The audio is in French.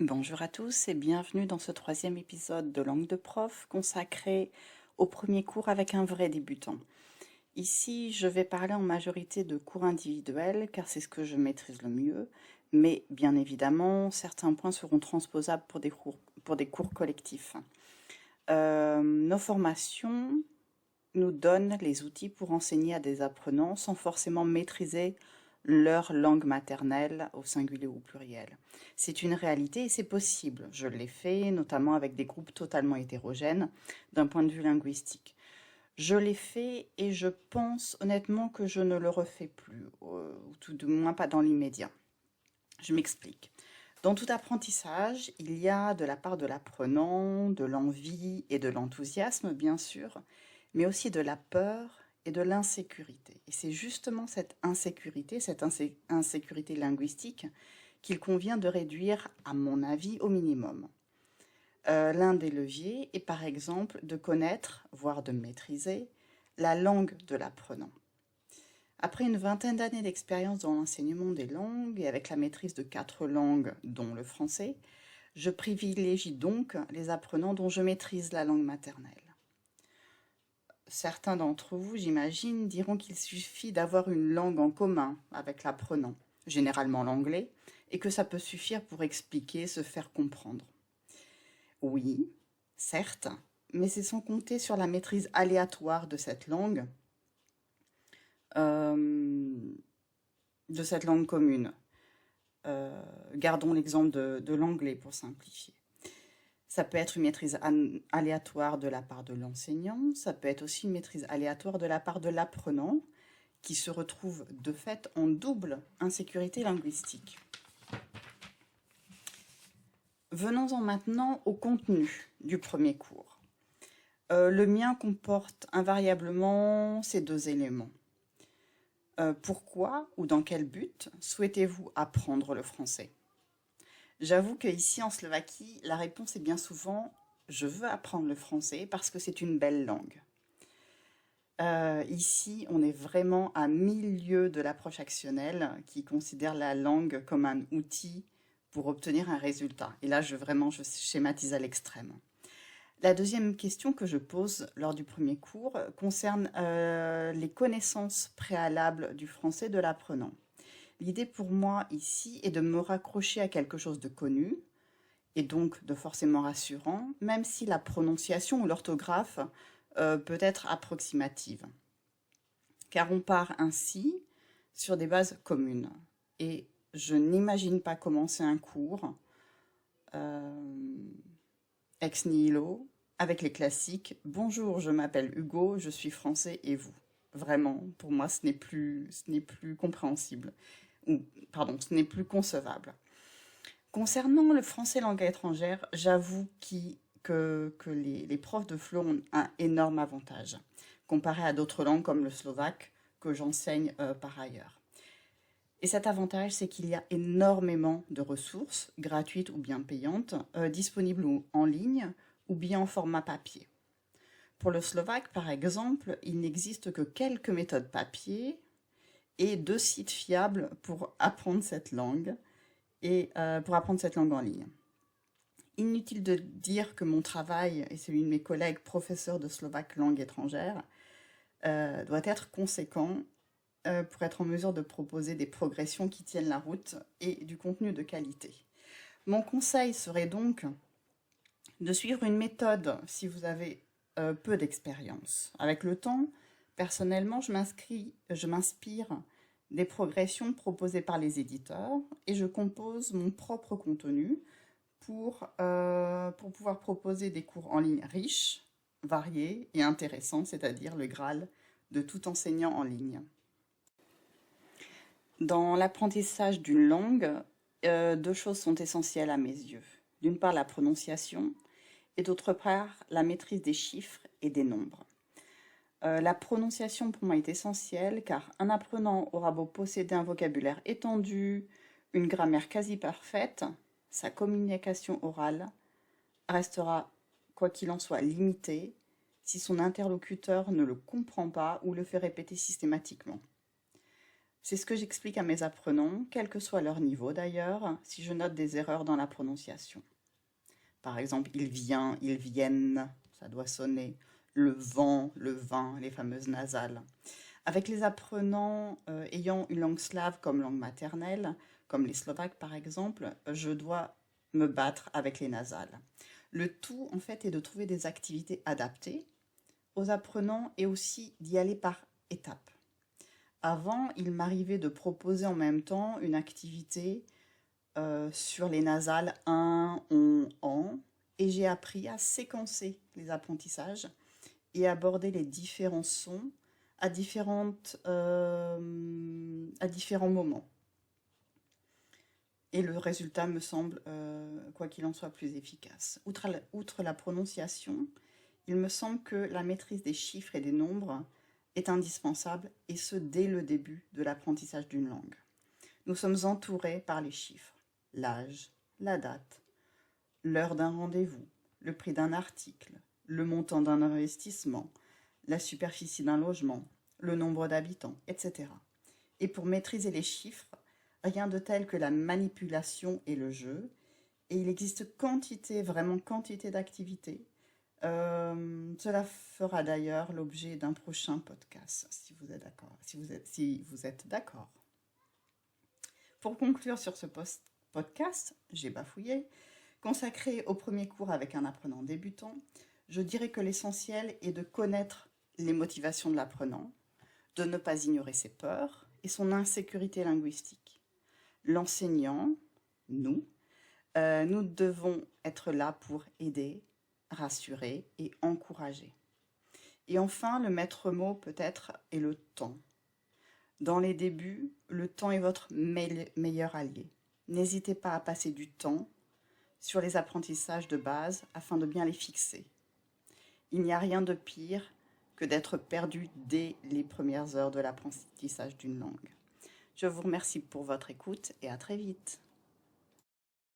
Bonjour à tous et bienvenue dans ce troisième épisode de Langue de prof consacré au premier cours avec un vrai débutant. Ici, je vais parler en majorité de cours individuels car c'est ce que je maîtrise le mieux, mais bien évidemment, certains points seront transposables pour des cours collectifs. Nos formations nous donnent les outils pour enseigner à des apprenants sans forcément maîtriser leur langue maternelle, au singulier ou au pluriel. C'est une réalité et c'est possible. Je l'ai fait, notamment avec des groupes totalement hétérogènes d'un point de vue linguistique. Je l'ai fait et je pense honnêtement que je ne le refais plus, ou tout du moins pas dans l'immédiat. Je m'explique. Dans tout apprentissage, il y a de la part de l'apprenant, de l'envie et de l'enthousiasme, bien sûr, mais aussi de la peur et de l'insécurité. Et c'est justement cette insécurité linguistique qu'il convient de réduire, à mon avis, au minimum. L'un des leviers est par exemple de connaître, voire de maîtriser, la langue de l'apprenant. Après une vingtaine d'années d'expérience dans l'enseignement des langues et avec la maîtrise de 4 langues, dont le français, je privilégie donc les apprenants dont je maîtrise la langue maternelle. Certains d'entre vous, j'imagine, diront qu'il suffit d'avoir une langue en commun avec l'apprenant, généralement l'anglais, et que ça peut suffire pour expliquer, se faire comprendre. Oui, certes, mais c'est sans compter sur la maîtrise aléatoire euh, de cette langue commune. Gardons l'exemple de l'anglais pour simplifier. Ça peut être une maîtrise aléatoire de la part de l'enseignant, ça peut être aussi une maîtrise aléatoire de la part de l'apprenant, qui se retrouve de fait en double insécurité linguistique. Venons-en maintenant au contenu du premier cours. Le mien comporte invariablement ces deux éléments. Pourquoi ou dans quel but souhaitez-vous apprendre le français ? J'avoue qu'ici en Slovaquie, la réponse est bien souvent « je veux apprendre le français parce que c'est une belle langue ». Ici, on est vraiment à milieu de l'approche actionnelle qui considère la langue comme un outil pour obtenir un résultat. Et là, je schématise à l'extrême. La deuxième question que je pose lors du premier cours concerne les connaissances préalables du français de l'apprenant. L'idée pour moi ici est de me raccrocher à quelque chose de connu et donc de forcément rassurant, même si la prononciation ou l'orthographe peut être approximative. Car on part ainsi sur des bases communes. Et je n'imagine pas commencer un cours ex nihilo avec les classiques « Bonjour, je m'appelle Hugo, je suis français et vous ». Vraiment, pour moi, ce n'est plus compréhensible. Ou, pardon, ce n'est plus concevable. Concernant le français langue étrangère, j'avoue que les profs de FLE ont un énorme avantage, comparé à d'autres langues comme le slovaque, que j'enseigne par ailleurs. Et cet avantage, c'est qu'il y a énormément de ressources, gratuites ou bien payantes, disponibles en ligne ou bien en format papier. Pour le slovaque, par exemple, il n'existe que quelques méthodes papier et 2 sites fiables pour apprendre cette langue en ligne. Inutile de dire que mon travail et celui de mes collègues professeurs de slovaque langue étrangère doit être conséquent pour être en mesure de proposer des progressions qui tiennent la route et du contenu de qualité. Mon conseil serait donc de suivre une méthode si vous avez peu d'expérience. Avec le temps, personnellement, je m'inspire des progressions proposées par les éditeurs et je compose mon propre contenu pour pouvoir proposer des cours en ligne riches, variés et intéressants, c'est-à-dire le Graal de tout enseignant en ligne. Dans l'apprentissage d'une langue, 2 choses sont essentielles à mes yeux. D'une part, la prononciation et d'autre part, la maîtrise des chiffres et des nombres. La prononciation pour moi est essentielle car un apprenant aura beau posséder un vocabulaire étendu, une grammaire quasi parfaite, sa communication orale restera, quoi qu'il en soit, limitée si son interlocuteur ne le comprend pas ou le fait répéter systématiquement. C'est ce que j'explique à mes apprenants, quel que soit leur niveau d'ailleurs, si je note des erreurs dans la prononciation. Par exemple, il vient, ils viennent, ça doit sonner. Le vent, le vin, les fameuses nasales. Avec les apprenants ayant une langue slave comme langue maternelle, comme les Slovaques par exemple, je dois me battre avec les nasales. Le tout, en fait, est de trouver des activités adaptées aux apprenants et aussi d'y aller par étapes. Avant, il m'arrivait de proposer en même temps une activité sur les nasales un, on, en, et j'ai appris à séquencer les apprentissages et aborder les différents sons à différents moments. Et le résultat me semble, quoi qu'il en soit, plus efficace. Outre la prononciation, il me semble que la maîtrise des chiffres et des nombres est indispensable, et ce dès le début de l'apprentissage d'une langue. Nous sommes entourés par les chiffres, l'âge, la date, l'heure d'un rendez-vous, le prix d'un article, le montant d'un investissement, la superficie d'un logement, le nombre d'habitants, etc. Et pour maîtriser les chiffres, rien de tel que la manipulation et le jeu. Et il existe quantité, vraiment quantité d'activités. Cela fera d'ailleurs l'objet d'un prochain podcast, si vous êtes d'accord. Si vous êtes d'accord. Pour conclure sur ce podcast, j'ai bafouillé, consacré au premier cours avec un apprenant débutant, je dirais que l'essentiel est de connaître les motivations de l'apprenant, de ne pas ignorer ses peurs et son insécurité linguistique. L'enseignant, nous devons être là pour aider, rassurer et encourager. Et enfin, le maître mot peut-être est le temps. Dans les débuts, le temps est votre meilleur allié. N'hésitez pas à passer du temps sur les apprentissages de base afin de bien les fixer. Il n'y a rien de pire que d'être perdu dès les premières heures de l'apprentissage d'une langue. Je vous remercie pour votre écoute et à très vite.